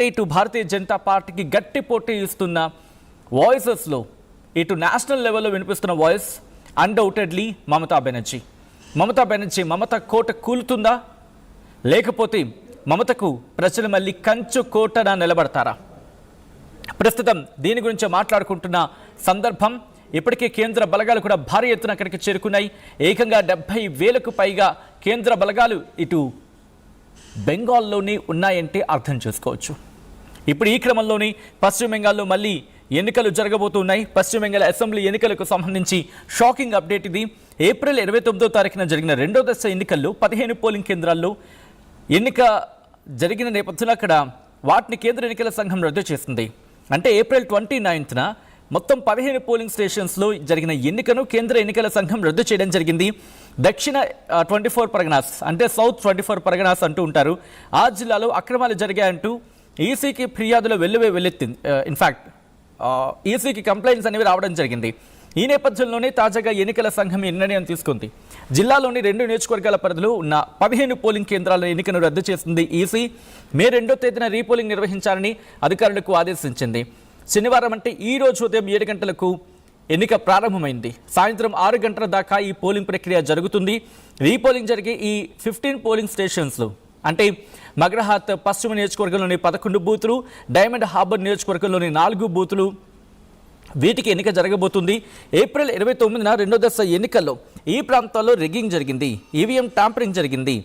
ఇటు భారతీయ జనతా పార్టీకి గట్టి పోటీ ఇస్తున్న వాయిసెస్లో ఇటు నేషనల్ లెవెల్లో వినిపిస్తున్న వాయిస్ అన్డౌటెడ్లీ మమతా బెనర్జీ. మమత కోట కూలుతుందా, లేకపోతే మమతకు ప్రజలు మళ్ళీ కంచు కోటన నిలబడతారా? ప్రస్తుతం దీని గురించి మాట్లాడుకుంటున్న సందర్భం. ఇప్పటికే కేంద్ర బలగాలు కూడా భారీ ఎత్తున అక్కడికి చేరుకున్నాయి. ఏకంగా 70,000కు పైగా కేంద్ర బలగాలు ఇటు బెంగాల్లోనే ఉన్నాయంటే అర్థం చేసుకోవచ్చు. ఇప్పుడు ఈ క్రమంలోనే పశ్చిమ బెంగాల్లో మళ్ళీ ఎన్నికలు జరగబోతున్నాయి. పశ్చిమ బెంగాల్ అసెంబ్లీ ఎన్నికలకు సంబంధించి షాకింగ్ అప్డేట్ ఇది. ఏప్రిల్ 29వ తారీఖున జరిగిన రెండో దశ ఎన్నికల్లో 15 పోలింగ్ కేంద్రాల్లో ఎన్నిక జరిగిన నేపథ్యంలో అక్కడ వాటిని కేంద్ర ఎన్నికల సంఘం రద్దు చేసింది. అంటే ఏప్రిల్ 29న మొత్తం 15 పోలింగ్ స్టేషన్స్లో జరిగిన ఎన్నికను కేంద్ర ఎన్నికల సంఘం రద్దు చేయడం జరిగింది. దక్షిణ 24 పరగనాస్ అంటే సౌత్ 24 పరగనాస్ అంటూ ఉంటారు. ఆ జిల్లాలో అక్రమాలు జరిగాయంటూ ఈసీకి ఫిర్యాదులు వెల్లువెత్తింది. ఇన్ఫ్యాక్ట్ ఈసీకి కంప్లైంట్స్ అనేవి రావడం జరిగింది. ఈ నేపథ్యంలోనే తాజాగా ఎన్నికల సంఘం ఈ నిర్ణయం తీసుకుంది. జిల్లాలోని 2 నియోజకవర్గాల పరిధిలో ఉన్న 15 పోలింగ్ కేంద్రాల ఎన్నికను రద్దు చేసింది ఈసీ. మే 2వ తేదీన రీపోలింగ్ నిర్వహించాలని అధికారులకు ఆదేశించింది. శనివారం అంటే ఈ రోజు ఉదయం 7 గంటలకు ఎన్నిక ప్రారంభమైంది. సాయంత్రం 6 గంటల దాకా ఈ పోలింగ్ ప్రక్రియ జరుగుతుంది. రీపోలింగ్ జరిగే ఈ 15 పోలింగ్ స్టేషన్స్లో అంటే మగ్రహాత్ పశ్చిమ నియోజకవర్గంలోని 11 బూతులు, డైమండ్ హార్బర్ నియోజకవర్గంలోని 4 బూతులు, వీటికి ఎన్నిక జరగబోతుంది. ఏప్రిల్ 29న రెండో దశ ఎన్నికల్లో ఈ ప్రాంతాల్లో రిగ్గింగ్ జరిగింది, ఈవీఎం ట్యాంపరింగ్ జరిగింది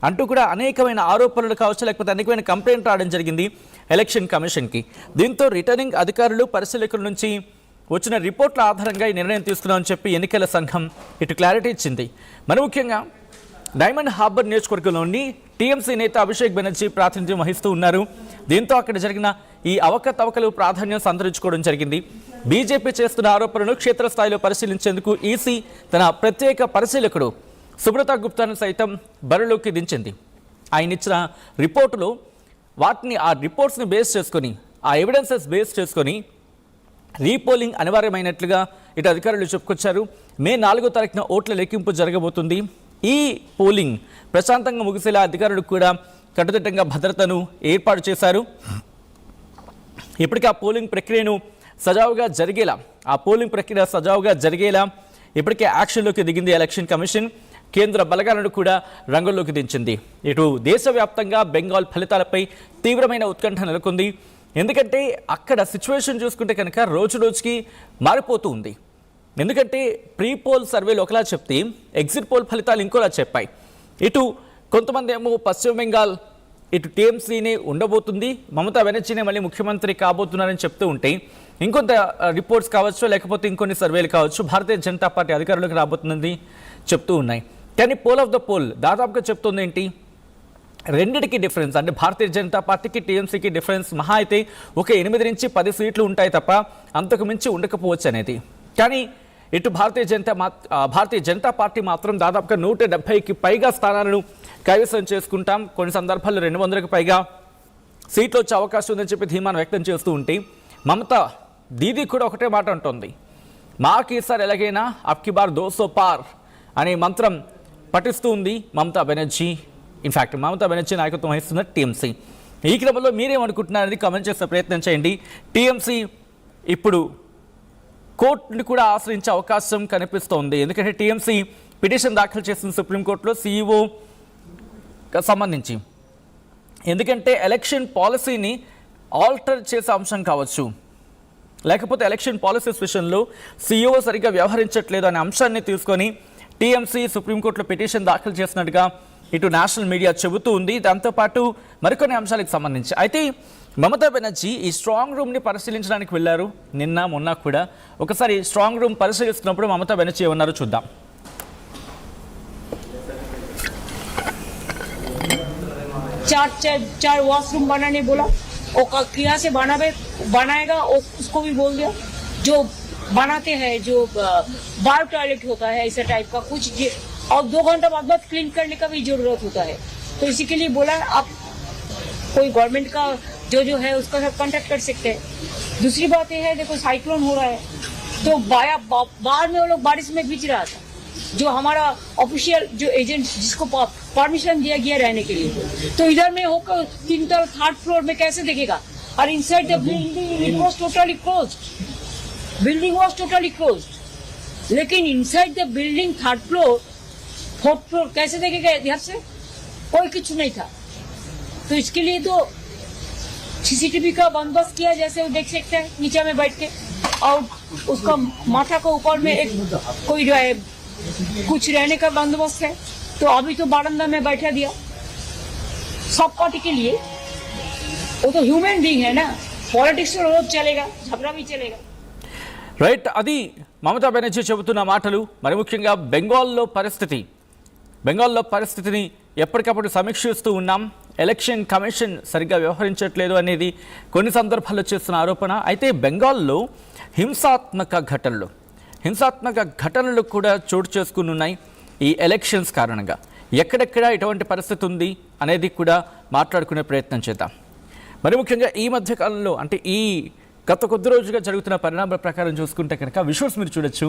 అంటూ కూడా అనేకమైన ఆరోపణలు కావచ్చు, లేకపోతే అనేకమైన కంప్లైంట్ రావడం జరిగింది ఎలక్షన్ కమిషన్కి. దీంతో రిటర్నింగ్ అధికారులు పరిశీలకుల నుంచి వచ్చిన రిపోర్ట్ల ఆధారంగా ఈ నిర్ణయం తీసుకున్నామని చెప్పి ఎన్నికల సంఘం ఇటు క్లారిటీ ఇచ్చింది. మరి ముఖ్యంగా డైమండ్ హార్బర్ నియోజకవర్గంలోని టీఎంసీ నేత అభిషేక్ బెనర్జీ ప్రాతినిధ్యం వహిస్తూ ఉన్నారు. దీంతో అక్కడ జరిగిన ఈ అవకతవకలు ప్రాధాన్యం సంతరించుకోవడం జరిగింది. బీజేపీ చేస్తున్న ఆరోపణలను క్షేత్రస్థాయిలో పరిశీలించేందుకు ఈసీ తన ప్రత్యేక పరిశీలకుడు సుబ్రతా గుప్తాను సైతం బరిలోకి దించింది. ఆయన ఇచ్చిన రిపోర్టులో వాటిని ఆ రిపోర్ట్స్ని బేస్ చేసుకొని, ఆ ఎవిడెన్సెస్ బేస్ చేసుకొని రీపోలింగ్ అనివార్యమైనట్లుగా ఇటు అధికారులు చెప్పుకొచ్చారు. మే 4వ తారీఖున ఓట్ల లెక్కింపు జరగబోతుంది. ఈ పోలింగ్ ప్రశాంతంగా ముగిసేలా అధికారులు కూడా కట్టుదిట్టంగా భద్రతను ఏర్పాటు చేశారు. ఇప్పటికీ ఆ పోలింగ్ ప్రక్రియను సజావుగా జరిగేలా ఇప్పటికే యాక్షన్లోకి దిగింది ఎలక్షన్ కమిషన్. కేంద్ర బలగాలను కూడా రంగంలోకి దించింది. ఇటు దేశవ్యాప్తంగా బెంగాల్ ఫలితాలపై తీవ్రమైన ఉత్కంఠ నెలకొంది. ఎందుకంటే అక్కడ సిచ్యువేషన్ చూసుకుంటే కనుక రోజు రోజుకి మారిపోతూ ఉంది. ఎందుకంటే ప్రీ పోల్ సర్వేలు ఒకలా చెప్తే ఎగ్జిట్ పోల్ ఫలితాలు ఇంకోలా చెప్పాయి. ఇటు కొంతమంది ఏమో పశ్చిమ బెంగాల్ ఇటు టీఎంసీనే ఉండబోతుంది, మమతా బెనర్జీనే మళ్ళీ ముఖ్యమంత్రి కాబోతున్నారని చెప్తూ ఉంటే, ఇంకొంత రిపోర్ట్స్ కావచ్చు, లేకపోతే ఇంకొన్ని సర్వేలు కావచ్చు భారతీయ జనతా పార్టీ అధికారులకు రాబోతుందని చెప్తూ ఉన్నాయి. కానీ పోల్ ఆఫ్ ద పోల్ దాదాపుగా చెప్తుంది ఏంటి, రెండిటికి డిఫరెన్స్ అంటే భారతీయ జనతా పార్టీకి టీఎంసీకి డిఫరెన్స్ మహా అయితే ఒక 8 నుంచి 10 సీట్లు ఉంటాయి తప్ప అంతకు మించి ఉండకపోవచ్చు అనేది. కానీ ఇటు భారతీయ జనతా పార్టీ మాత్రం దాదాపుగా 170కి పైగా స్థానాలను కైవసం చేసుకుంటాం, కొన్ని సందర్భాల్లో 200కి పైగా సీట్లు వచ్చే అవకాశం ఉందని చెప్పి ధీమాను వ్యక్తం చేస్తూ ఉంటే, మమత దీదీ కూడా ఒకటే మాట అంటోంది, మాకు ఈసారి ఎలాగైనా అబ్కి బార్ 200 పార్ అనే మంత్రం పఠిస్తూ ఉంది మమతా బెనర్జీ. ఇన్ఫ్యాక్ట్ మమతా బెనర్జీ నాయకత్వం వహిస్తున్న టీఎంసీ. ఈ క్రమంలో మీరేమనుకుంటున్నారని కామెంట్ చేసే ప్రయత్నం చేయండి. టీఎంసీ ఇప్పుడు కోర్టుని కూడా ఆశ్రయించే అవకాశం కనిపిస్తోంది. ఎందుకంటే టీఎంసీ పిటిషన్ దాఖలు చేసిన సుప్రీంకోర్టులో సీఈఓ సంబంధించి, ఎందుకంటే ఎలక్షన్ పాలసీని ఆల్టర్ చేసే అంశం కావచ్చు, లేకపోతే ఎలక్షన్ పాలసీస్ విషయంలో సీఈఓ సరిగ్గా వ్యవహరించట్లేదు అనే అంశాన్ని తీసుకొని టీఎంసీ సుప్రీంకోర్టులో పిటిషన్ దాఖలు చేసినట్టుగా ఇటు నేషనల్ మీడియా చెబుతూ ఉంది. దాంతోపాటు మరికొన్ని అంశాలకు సంబంధించి అయితే మమతా బెనర్జీ ఈ స్ట్రాంగ్ రూమ్ని పరిశీలించడానికి వెళ్ళారు నిన్న మొన్న కూడా. ఒకసారి స్ట్రాంగ్ రూమ్ పరిశీలిస్తున్నప్పుడు మమతా బెనర్జీ ఏమన్నారో చూద్దాం. चार वॉशरूम बनाने बोला, और किया से बनाएगा उसको भी बोल दिया. जो बनाते हैं जो बार टॉयलेट होता है ऐसा टाइप का कुछ, और 2 घंटा बाद क्लीन करने का भी जरूरत होता है. तो इसी के लिए बोला आप कोई गवर्नमेंट का जो है उसका सब कांटेक्ट कर सकते हैं. दूसरी बात यह है, देखो साइक्लोन हो रहा है तो बाहर में वो लोग बारिश में भीज रहा था, जो हमारा ऑफिशियल जो एजेंट जिसको परमिशन दिया गया रहने के लिए, तो इधर में होकर 3 तल 3rd फ्लोर में कैसे देखेगा? और inside the building it was totally closed, building was totally closed, लेकिन inside the building 3rd floor 4th floor कैसे देखेगा? इधर से कोई कुछ नहीं था। तो इसके लिए तो सीसीटीवी का बंदोबस्त किया, जैसे वो देख सकते हैं नीचे में बैठ के, और उसका माथा के ऊपर में एक कोई कुछ रहने का बंदोबस्त है। तो अभी तो बारंदा में बैठा दिया सब पार्टी के लिए। वो तो ह्यूमन बीइंग है ना, पॉलिटिक्स में रोज चलेगा, झगड़ा भी चलेगा। రైట్, అది మమతా బెనర్జీ చెబుతున్న మాటలు. మరి ముఖ్యంగా బెంగాల్లో పరిస్థితిని ఎప్పటికప్పుడు సమీక్షిస్తూ ఉన్నాం. ఎలక్షన్ కమిషన్ సరిగ్గా వ్యవహరించట్లేదు అనేది కొన్ని సందర్భాల్లో చేస్తున్న ఆరోపణ. అయితే బెంగాల్లో హింసాత్మక ఘటనలు కూడా చోటు చేసుకుని ఉన్నాయి ఈ ఎలక్షన్స్ కారణంగా. ఎక్కడెక్కడ ఎటువంటి పరిస్థితి ఉంది అనేది కూడా మాట్లాడుకునే ప్రయత్నం చేద్దాం. మరి ముఖ్యంగా ఈ మధ్య కాలంలో, అంటే ఈ గత కొద్ది రోజుగా జరుగుతున్న పరిణామాల ప్రకారం చూసుకుంటే కనుక విజువల్స్ మీరు చూడొచ్చు.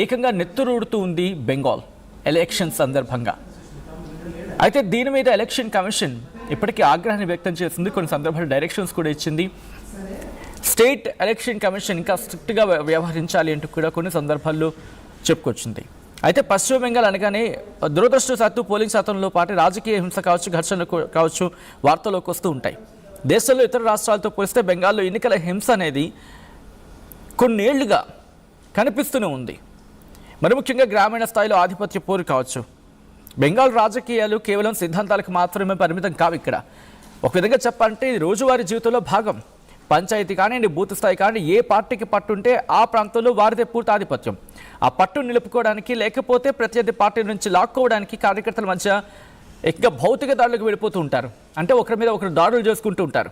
ఏకంగా నెత్తురుడుతూ ఉంది బెంగాల్ ఎలక్షన్ సందర్భంగా. అయితే దీని మీద ఎలక్షన్ కమిషన్ ఇప్పటికీ ఆగ్రహాన్ని వ్యక్తం చేసింది, కొన్ని సందర్భాల్లో డైరెక్షన్స్ కూడా ఇచ్చింది. స్టేట్ ఎలక్షన్ కమిషన్ ఇంకా స్ట్రిక్ట్గా వ్యవహరించాలి అంటూ కూడా కొన్ని సందర్భాల్లో చెప్పుకొచ్చింది. అయితే పశ్చిమ బెంగాల్ అనగానే దురదృష్టవశాత్తు పోలింగ్ శాతంలో పాటు రాజకీయ హింస కావచ్చు, ఘర్షణలు కావచ్చు వార్తల్లోకి వస్తూ ఉంటాయి. దేశంలో ఇతర రాష్ట్రాలతో పోలిస్తే బెంగాల్లో ఎన్నికల హింస అనేది కొన్నేళ్లుగా కనిపిస్తూనే ఉంది. మరి ముఖ్యంగా గ్రామీణ స్థాయిలో ఆధిపత్య పోరు కావచ్చు. బెంగాల్ రాజకీయాలు కేవలం సిద్ధాంతాలకు మాత్రమే పరిమితం కావు. ఇక్కడ ఒక విధంగా చెప్పాలంటే ఇది రోజువారీ జీవితంలో భాగం. పంచాయతీ కానివ్వండి, బూత్ స్థాయి కానీ ఏ పార్టీకి పట్టుంటే ఆ ప్రాంతంలో వారిదే పూర్తి ఆధిపత్యం. ఆ పట్టు నిలుపుకోవడానికి, లేకపోతే ప్రత్యర్థి పార్టీ నుంచి లాక్కోవడానికి కార్యకర్తల మధ్య ఎక్కువ భౌతిక దాడులకు వెళ్ళిపోతూ ఉంటారు. అంటే ఒకరి మీద ఒకరు దాడులు చేసుకుంటూ ఉంటారు.